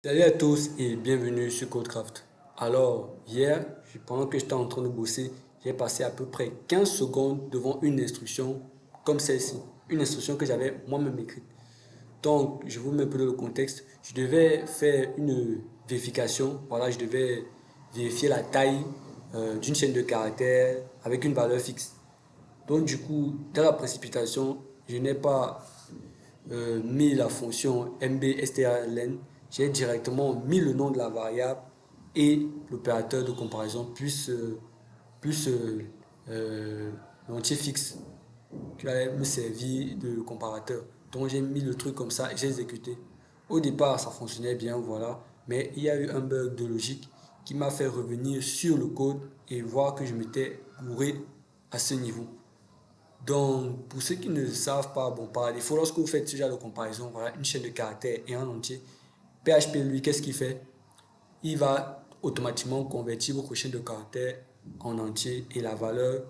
Salut à tous et bienvenue sur Codecraft. Alors, hier, pendant que j'étais en train de bosser, j'ai passé à peu près 15 secondes devant une instruction comme celle-ci. Une instruction que j'avais moi-même écrite. Donc, je vous mets un peu dans le contexte. Je devais faire une vérification. Voilà, je devais vérifier la taille d'une chaîne de caractères avec une valeur fixe. Donc, du coup, dans la précipitation, je n'ai pas mis la fonction mbstrlen, j'ai directement mis le nom de la variable et l'opérateur de comparaison plus l'entier fixe qui allait me servir de comparateur. Donc j'ai mis le truc comme ça et j'ai exécuté. Au départ, ça fonctionnait bien, voilà, mais il y a eu un bug de logique qui m'a fait revenir sur le code et voir que je m'étais gouré à ce niveau. Donc, pour ceux qui ne savent pas, bon, par défaut, lorsque vous faites ce genre de comparaison, voilà, une chaîne de caractères et un entier, PHP, lui, qu'est-ce qu'il fait? Il va automatiquement convertir votre chaîne de caractères en entier et la valeur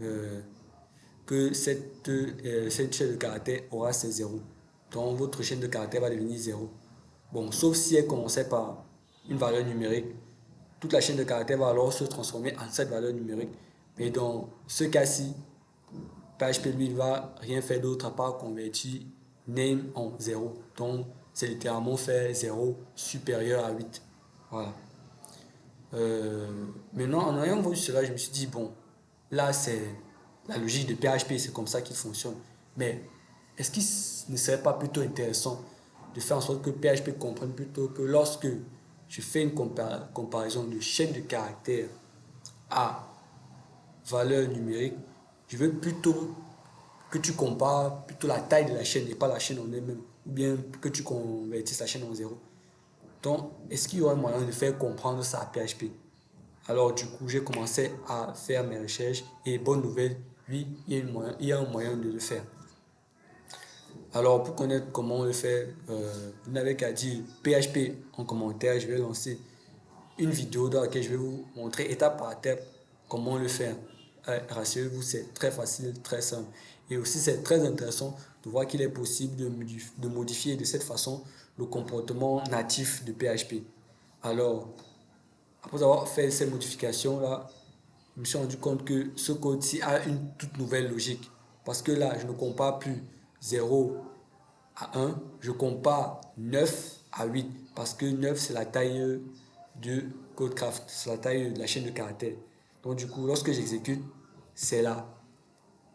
euh, que cette chaîne de caractères aura, c'est zéro. Donc, votre chaîne de caractères va devenir zéro. Bon, sauf si elle commençait par une valeur numérique, toute la chaîne de caractères va alors se transformer en cette valeur numérique. Mais dans ce cas-ci, PHP lui, il va rien faire d'autre à part convertir name en zéro. Donc, c'est littéralement faire zéro supérieur à 8. Voilà. Maintenant, en ayant vu cela, je me suis dit, bon, là, c'est la logique de PHP, c'est comme ça qu'il fonctionne. Mais est-ce qu'il ne serait pas plutôt intéressant de faire en sorte que PHP comprenne plutôt que lorsque je fais une comparaison de chaîne de caractères à valeur numérique, je veux plutôt que tu compares plutôt la taille de la chaîne et pas la chaîne en elle-même, ou bien que tu convertisses la chaîne en zéro. Donc, est-ce qu'il y aurait moyen de faire comprendre ça à PHP? Alors, du coup, j'ai commencé à faire mes recherches et bonne nouvelle, oui, il y a un moyen de le faire. Alors, pour connaître comment on le fait, vous n'avez qu'à dire PHP en commentaire. Je vais lancer une vidéo dans laquelle je vais vous montrer étape par étape comment le faire. Rassurez-vous, c'est très facile, très simple. Et aussi, c'est très intéressant de voir qu'il est possible de modifier de cette façon le comportement natif de PHP. Alors, après avoir fait ces modifications-là, je me suis rendu compte que ce code-ci a une toute nouvelle logique. Parce que là, je ne compare plus 0 à 1, je compare 9 à 8. Parce que 9, c'est la taille de Codecraft, c'est la taille de la chaîne de caractères. Donc du coup, lorsque j'exécute, c'est la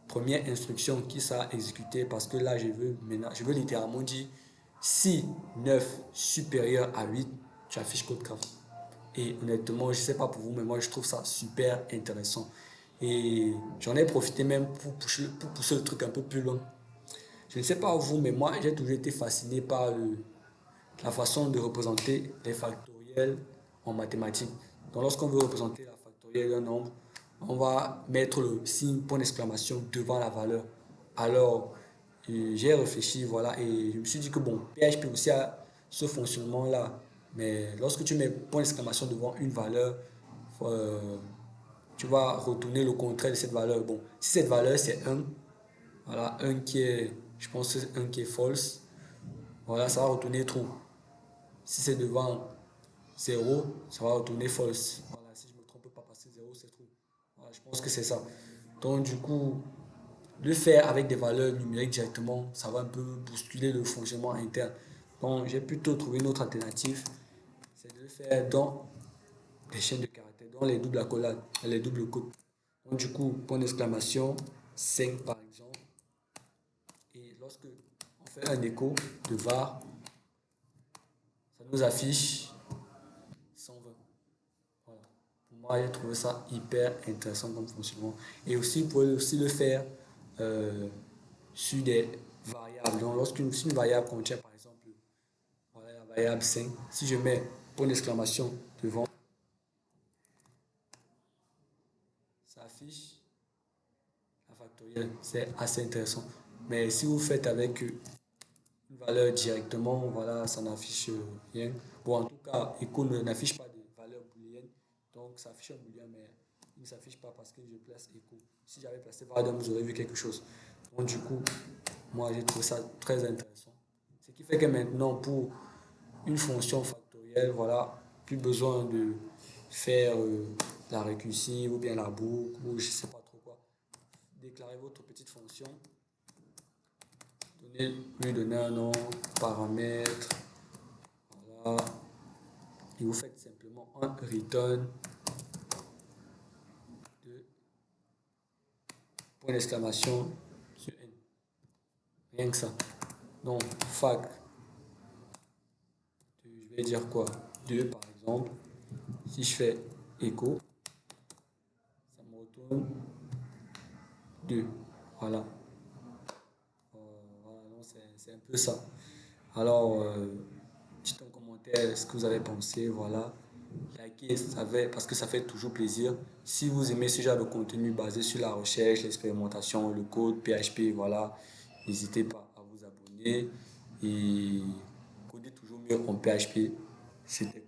première instruction qui sera exécutée parce que là, je veux littéralement dire si 9 supérieur à 8, tu affiches Codecraft. Et honnêtement, je ne sais pas pour vous, mais moi, je trouve ça super intéressant. Et j'en ai profité même pour pousser le truc un peu plus loin. Je ne sais pas vous, mais moi, j'ai toujours été fasciné par la façon de représenter les factoriels en mathématiques. Donc, lorsqu'on veut représenter la factorielle d'un nombre, on va mettre le signe point d'exclamation devant la valeur. Alors, j'ai réfléchi, voilà, et je me suis dit que bon, PHP aussi a ce fonctionnement-là. Mais lorsque tu mets point d'exclamation devant une valeur, euh, tu vas retourner le contraire de cette valeur. Bon, si cette valeur c'est un, voilà, un qui est, je pense, un qui est false, voilà, ça va retourner true. Si c'est devant zéro, ça va retourner false. Voilà, si je ne me trompe pas, parce que 0 c'est true. Voilà, je pense que c'est ça. Donc, du coup, le faire avec des valeurs numériques directement, ça va un peu bousculer le fonctionnement interne. Donc, j'ai plutôt trouvé une autre alternative, c'est de le faire dans des chaînes de caractères, dans les doubles accolades, les doubles codes. Donc, du coup, point d'exclamation, 5 par exemple. Et lorsque on fait un écho de var, ça nous affiche 120. Voilà. Pour moi, j'ai trouvé ça hyper intéressant comme fonctionnement. Et aussi, vous pouvez aussi le faire euh, sur des variables. Donc, si une variable contient, par exemple, voilà, la variable 5, si je mets point d'exclamation devant, ça affiche la factorielle. C'est assez intéressant. Mais si vous faites avec une valeur directement, voilà, ça n'affiche rien. Bon, en tout cas, Echo n'affiche pas de valeur booléenne. Donc, ça affiche un booléen, mais il ne s'affiche pas parce que je place Echo. Si j'avais placé Vadom, vous aurez vu quelque chose. Donc, du coup, moi, j'ai trouvé ça très intéressant. Ce qui fait que maintenant, pour une fonction factorielle, tutoriel, voilà. Plus besoin de faire la récursive ou bien la boucle ou je sais pas trop quoi. Déclarez votre petite fonction, lui donner un nom, paramètre, voilà. Et vous faites simplement un return de point d'exclamation sur N. Rien que ça. Donc, fac, je vais dire quoi? 2 par exemple. Si je fais écho, ça me retourne 2. Voilà. Voilà, donc c'est un peu ça. Alors, dites en commentaire ce que vous avez pensé, voilà. Likez, parce que ça fait toujours plaisir. Si vous aimez ce genre de contenu basé sur la recherche, l'expérimentation, le code, PHP, voilà, n'hésitez pas à vous abonner et codez toujours mieux en PHP. C'était